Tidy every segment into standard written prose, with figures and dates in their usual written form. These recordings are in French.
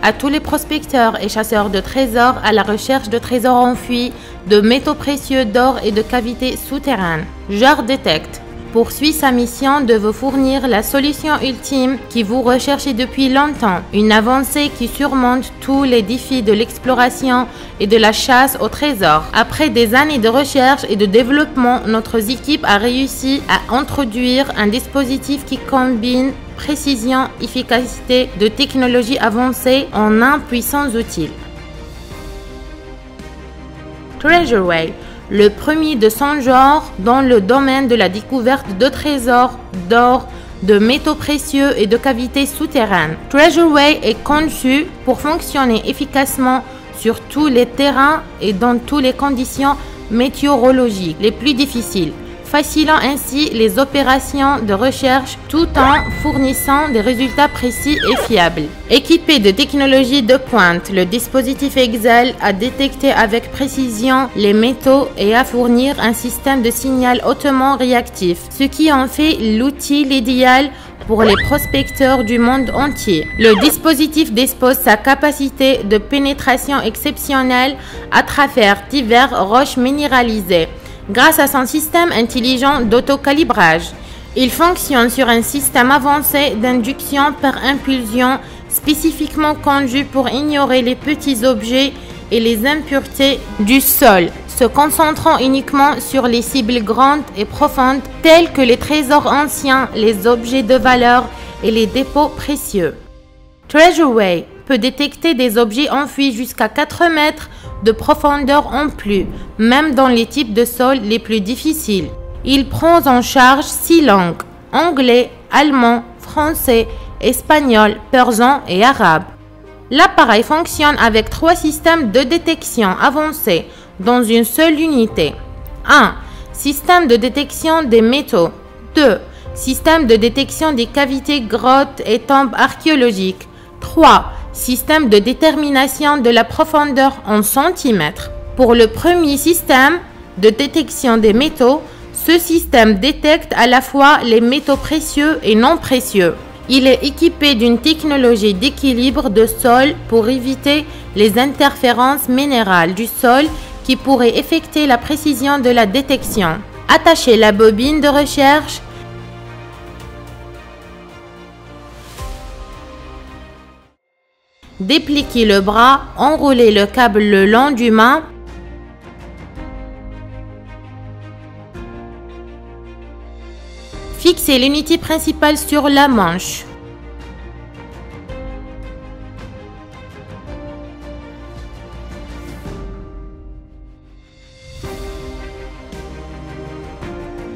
à tous les prospecteurs et chasseurs de trésors à la recherche de trésors enfuis, de métaux précieux, d'or et de cavités souterraines. JAR Detect poursuit sa mission de vous fournir la solution ultime qui vous recherchez depuis longtemps, une avancée qui surmonte tous les défis de l'exploration et de la chasse au trésor. Après des années de recherche et de développement, notre équipe a réussi à introduire un dispositif qui combine précision, efficacité de technologie avancée en un puissant outil. Treasureway, le premier de son genre dans le domaine de la découverte de trésors, d'or, de métaux précieux et de cavités souterraines. Treasureway est conçu pour fonctionner efficacement sur tous les terrains et dans toutes les conditions météorologiques les plus difficiles, facilitant ainsi les opérations de recherche tout en fournissant des résultats précis et fiables. Équipé de technologies de pointe, le dispositif excelle à détecter avec précision les métaux et à fournir un système de signal hautement réactif, ce qui en fait l'outil idéal pour les prospecteurs du monde entier. Le dispositif dispose sa capacité de pénétration exceptionnelle à travers diverses roches minéralisées. Grâce à son système intelligent d'autocalibrage, il fonctionne sur un système avancé d'induction par impulsion spécifiquement conçu pour ignorer les petits objets et les impuretés du sol, se concentrant uniquement sur les cibles grandes et profondes telles que les trésors anciens, les objets de valeur et les dépôts précieux. Treasureway peut détecter des objets enfouis jusqu'à 4 mètres de profondeur en plus, même dans les types de sols les plus difficiles. Il prend en charge 6 langues, anglais, allemand, français, espagnol, persan et arabe. L'appareil fonctionne avec 3 systèmes de détection avancés dans une seule unité. 1. Système de détection des métaux. 2. Système de détection des cavités, grottes et tombes archéologiques. 3. Système de détermination de la profondeur en centimètres. Pour le premier système de détection des métaux, ce système détecte à la fois les métaux précieux et non précieux. Il est équipé d'une technologie d'équilibre de sol pour éviter les interférences minérales du sol qui pourraient affecter la précision de la détection. Attachez la bobine de recherche. Dépliquez le bras, enroulez le câble le long du mât. Fixez l'unité principale sur la manche.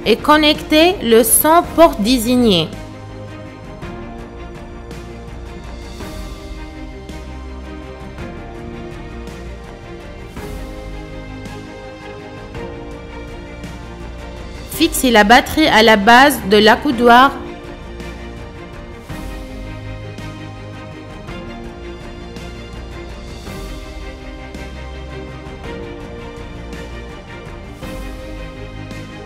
Et connectez le sans porte désigné. Fixez la batterie à la base de l'accoudoir.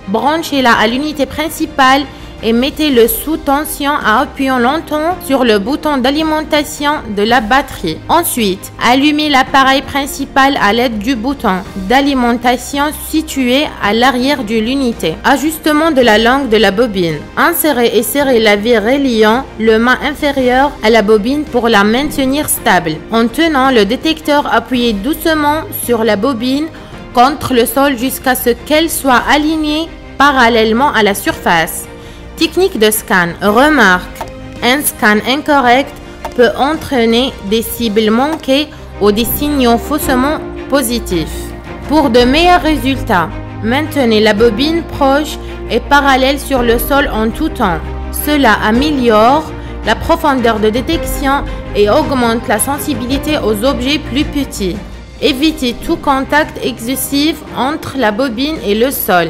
Branchez-la à l'unité principale et mettez-le sous tension en appuyant longtemps sur le bouton d'alimentation de la batterie. Ensuite, allumez l'appareil principal à l'aide du bouton d'alimentation situé à l'arrière de l'unité. Ajustement de la langue de la bobine. Insérez et serrez la vis reliant le mât inférieur à la bobine pour la maintenir stable. En tenant le détecteur appuyé doucement sur la bobine contre le sol jusqu'à ce qu'elle soit alignée parallèlement à la surface. Technique de scan. Remarque, un scan incorrect peut entraîner des cibles manquées ou des signaux faussement positifs. Pour de meilleurs résultats, maintenez la bobine proche et parallèle sur le sol en tout temps. Cela améliore la profondeur de détection et augmente la sensibilité aux objets plus petits. Évitez tout contact excessif entre la bobine et le sol.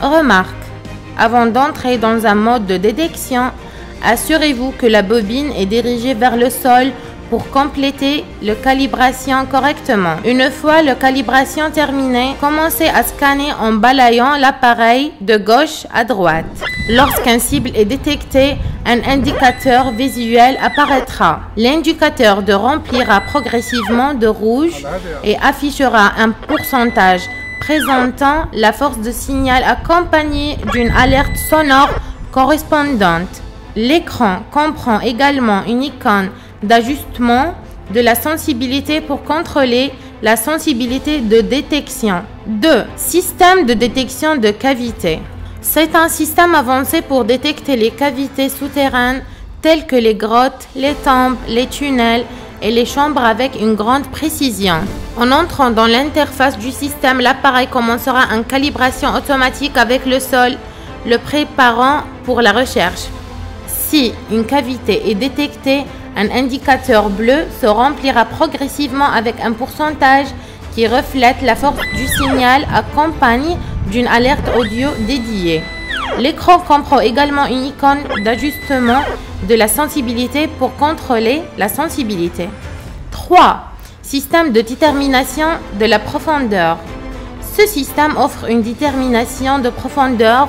Remarque, avant d'entrer dans un mode de détection, assurez-vous que la bobine est dirigée vers le sol pour compléter la calibration correctement. Une fois la calibration terminée, commencez à scanner en balayant l'appareil de gauche à droite. Lorsqu'une cible est détectée, un indicateur visuel apparaîtra. L'indicateur remplira progressivement de rouge et affichera un pourcentage présentant la force de signal accompagnée d'une alerte sonore correspondante. L'écran comprend également une icône d'ajustement de la sensibilité pour contrôler la sensibilité de détection. 2. Système de détection de cavité. C'est un système avancé pour détecter les cavités souterraines telles que les grottes, les tombes, les tunnels et les chambres avec une grande précision. En entrant dans l'interface du système, l'appareil commencera une calibration automatique avec le sol, le préparant pour la recherche. Si une cavité est détectée, un indicateur bleu se remplira progressivement avec un pourcentage qui reflète la force du signal accompagné d'une alerte audio dédiée. L'écran comprend également une icône d'ajustement de la sensibilité pour contrôler la sensibilité. 3. Système de détermination de la profondeur. Ce système offre une détermination de profondeur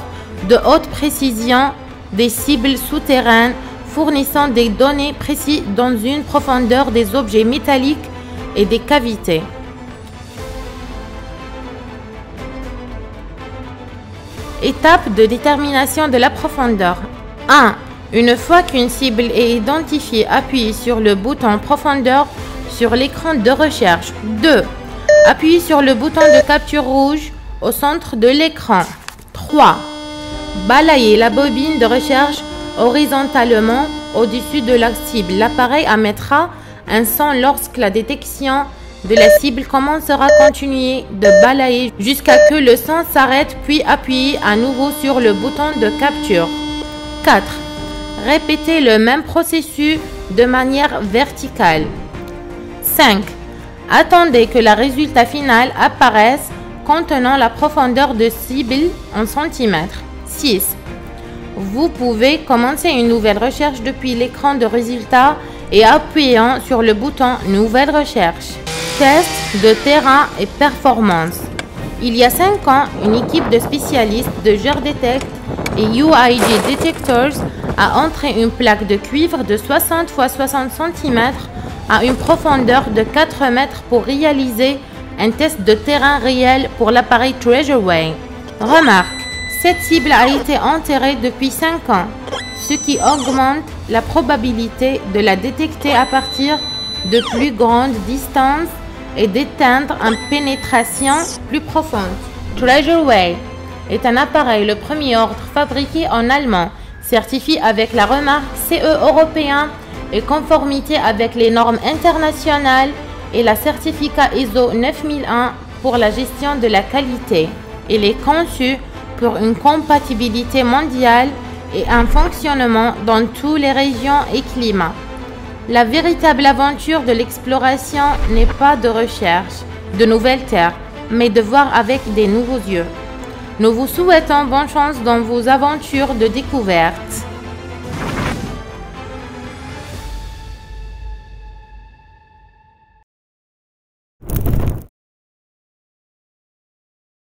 de haute précision des cibles souterraines, fournissant des données précises dans une profondeur des objets métalliques et des cavités. Étape de détermination de la profondeur. 1. Une fois qu'une cible est identifiée, appuyez sur le bouton profondeur sur l'écran de recherche. 2. Appuyez sur le bouton de capture rouge au centre de l'écran. 3. Balayez la bobine de recherche horizontalement au-dessus de la cible. L'appareil émettra un son lorsque la détection de la cible commencera à continuer de balayer jusqu'à ce que le son s'arrête, puis appuyez à nouveau sur le bouton de capture. 4. Répétez le même processus de manière verticale. 5. Attendez que le résultat final apparaisse contenant la profondeur de cible en centimètres. 6. Vous pouvez commencer une nouvelle recherche depuis l'écran de résultats et appuyant sur le bouton Nouvelle recherche. Test de terrain et performance. Il y a 5 ans, une équipe de spécialistes de GeoDetect et UIG Detectors a entré une plaque de cuivre de 60 x 60 cm à une profondeur de 4 mètres pour réaliser un test de terrain réel pour l'appareil Treasureway. Remarque, cette cible a été enterrée depuis 5 ans, ce qui augmente la probabilité de la détecter à partir de plus grandes distances et d'atteindre une pénétration plus profonde. Treasureway est un appareil le premier ordre fabriqué en allemand, certifié avec la remarque CE européen et conformité avec les normes internationales et la certificat ISO 9001 pour la gestion de la qualité. Il est conçu pour une compatibilité mondiale et un fonctionnement dans toutes les régions et climats. La véritable aventure de l'exploration n'est pas de recherche de nouvelles terres, mais de voir avec des nouveaux yeux. Nous vous souhaitons bonne chance dans vos aventures de découverte.